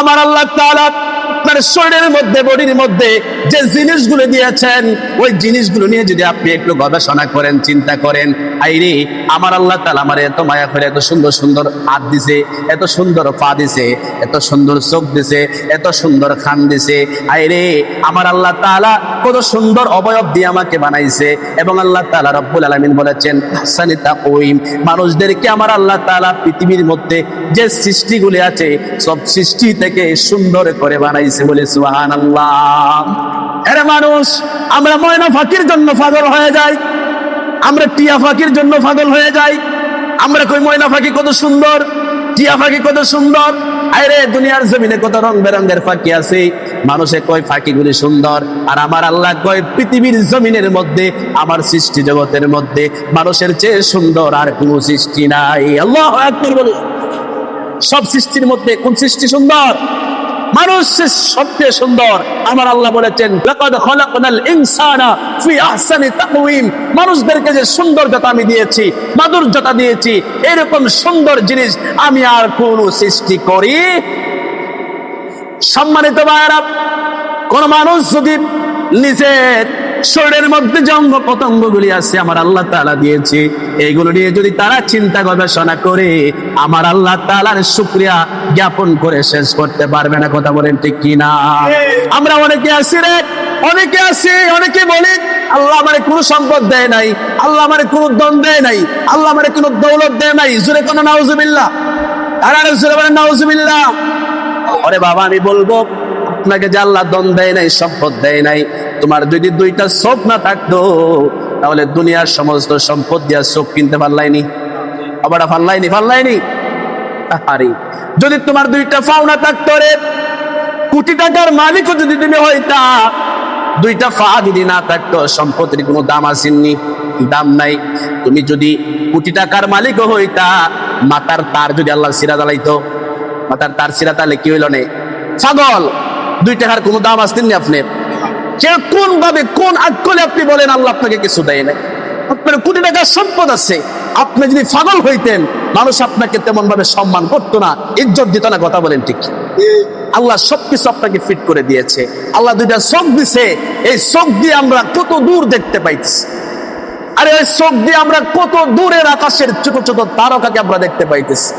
আমার আল্লাহ তাআলা আপনার শরীরের মধ্যে, বডির মধ্যে যে জিনিসগুলো দিয়েছেন, ওই জিনিসগুলো নিয়ে যদি আপনি একটু গবেষণা করেন, চিন্তা করেন, আইরে আমার আল্লাহ তাআলা আমার এত মায়া করে এত সুন্দর সুন্দর হাত দিছে, এত সুন্দর পা দিছে, এত সুন্দর চোখ দিছে, এত সুন্দর কান দিছে, আইরে আমার আল্লাহ তাআলা কত সুন্দর অবয়ব দিয়ে আমাকে বানাইছে। এবং আল্লাহ তাআলা রব্বুল আলামিন বলেছেন আহসানি তাকওয়িম, মানুষদেরকে আমার আল্লাহ তাআলা পৃথিবীর মধ্যে যে সৃষ্টিগুলি আছে সব সৃষ্টি থেকে সুন্দর করে বানাইছে, বলে সুবহানাল্লাহ। আরে মানুষ, আমরা ময়না ফাঁকির জন্য পাগল হয়ে যাই, আমরা টিয়া ফাঁকির জন্য পাগল হয়ে যাই। আমরা কই ময়না ফাঁকি কত সুন্দর, টিয়া ফাঁকি কত সুন্দর। আরে দুনিয়ার জমিনে কত রং বেরঙের ফাঁকি আছে, মানুষে কয় ফাঁকিগুলি সুন্দর, আর আমার আল্লাহ কয় পৃথিবীর জমিনের মধ্যে, আমার সৃষ্টি জগতের মধ্যে মানুষের চেয়ে সুন্দর আর কোন সৃষ্টি নাই। আল্লাহু আকবার বলে। সব সৃষ্টির মধ্যে কোন সৃষ্টি সুন্দর? মানুষ সবচেয়ে সুন্দর। আমার আল্লাহ বলেছেন লাকাদ খালাকনাল ইনসানা ফি আহসানি তাকওয়িম, মানুষদেরকে যে সৌন্দর্যতা আমি দিয়েছি, মাধুর্যতা দিয়েছি, এরকম সুন্দর জিনিস আমি আর কোন সৃষ্টি করি। সম্মানিত ভাইরা, কোন মানুষ যদি নিজের শরীরের মধ্যে যে অঙ্গ পতঙ্গগুলি আছে আমার আল্লাহ তাআলা দিয়েছে, এইগুলো নিয়ে যদি তারা চিন্তা গবেষণা করে আমার আল্লাহ তাআলার শুকরিয়া জ্ঞাপন করে শেষ করতে পারবে না। কথা বলেন ঠিক কি না? আমরা অনেকে আছি রে, অনেকে আছি, অনেকে বলি আল্লাহ আমারে কোনো সম্পদ দেয় নাই, আল্লাহ আমারে কোনো ধন দেয় নাই, আল্লাহ আমারে কোনো দৌলত দেয় নাই। জোরে কোন নাউজুবিল্লাহ, আরে জোরে বলেন নাউজুবিল্লাহ। আরে বাবা, আমি বলবো আপনাকে যে আল্লাহ ধন দেয় নাই, সম্পদ দেয় নাই, তোমার যদি দুইটা চোখ না থাকতো তাহলে দুনিয়ার সমস্ত সম্পদ দিয়া চোখ কিনতে পারলাইনি, আবার ফাল্লাইনি। আরে যদি তোমার দুইটা পাও না থাকতো রে, কোটি টাকার মালিকও যদি তুমি হইতা, দুইটা পা যদি না থাকতো সম্পদের কোনো দাম আসেননি, দাম নাই। তুমি যদি কোটি টাকার মালিকও হইতা, মাথার তার যদি আল্লাহ সিরা জ্বালাইতো, মাথার তার সিরা তাহলে কি হইল নে? ছাগল। 2 টাকার কোনো দাম আসতেননি আপনি? কোন ভাবে, কোন আকলে আপনি বলেন আল্লাহ আপনাকে কিছু দেয় নাই? আপনার কোটি টাকার সম্পদ আছে, আপনি যদি পাগল হইতেন মানুষ আপনাকে তেমন ভাবে সম্মান করতো না, ইজ্জত দিত না। কথা বলেন ঠিক? আল্লাহ সবকিছু আপনাকে ফিট করে দিয়েছে। আল্লাহ 2টা চোখ দিছে, এই চোখ দিয়ে আমরা কত দূর দেখতে পাইছি। আরে ওই চোখ দিয়ে আমরা কত দূরের আকাশের ছোট ছোট তারকাকে আমরা দেখতে পাইতেছি।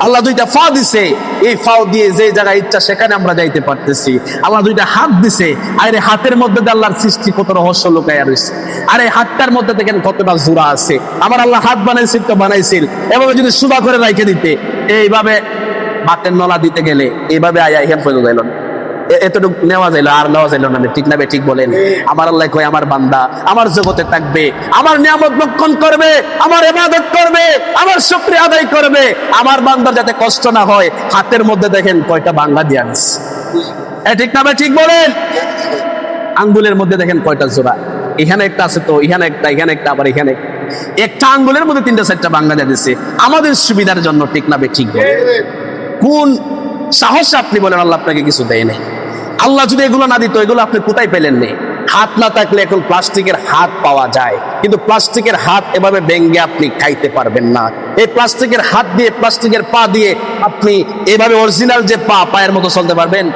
আল্লাহ 2টা পা দিছে, এই পাও দিয়ে যে জায়গায় ইচ্ছা সেখানে আমরা যাইতে পারতেছি। আল্লাহ 2টা হাত দিছে, আরে হাতের মধ্যে আল্লাহর সৃষ্টি কত রহস্য লুকাইয়া রয়েছে। আরে হাতটার মধ্যে দেখেন কতটা জোড়া আছে। আমার আল্লাহ হাত বানাইছিল তো বানাইছিল, এভাবে যদি সুদা করে রাখে দিতে, এইভাবে ভাতের নলা দিতে গেলে এইভাবে আয়া হেল্প হয়ে গেল, এতটুকু নেওয়া যাইল আর নেওয়া যাইল না। ঠিক না? ঠিক বলেন? আমার আল্লাহ কয় আমার বান্দা আমার জগতে থাকবে, আমার নিয়ামত ভক্ষণ করবে, আমার ইবাদত করবে, আমার শুকরিয়া আদায় করবে, আমার বান্দার যাতে কষ্ট না হয়। হাতের মধ্যে দেখেন কয়টা বাংলা দিয়ে আনছে। ঠিক না? ঠিক বলেন? আঙ্গুলের মধ্যে দেখেন কয়টা জোড়া, এখানে একটা আছে তো, এখানে একটা, এখানে একটা, আবার এখানে একটা আঙ্গুলের মধ্যে 3টা-4টা বাংলা দিয়ে দিচ্ছে আমাদের সুবিধার জন্য। ঠিক না? ঠিক বলেন? কোন সাহস আপনি বলেন আল্লাহ আপনাকে কিছু দেয় নাই? আল্লাহ যদি এগুলো না দিত, এগুলো আপনি কোথায় পেলেন? নেই। হাত না থাকলে এখন প্লাস্টিকের হাত পাওয়া যায়, কিন্তু প্লাস্টিকের হাত এভাবে ভেঙে আপনি খাইতে পারবেন না। এই প্লাস্টিকের হাত দিয়ে, প্লাস্টিকের পা দিয়ে আপনি এভাবে অরিজিনাল যে পায়ের মতো চলতে পারবেন?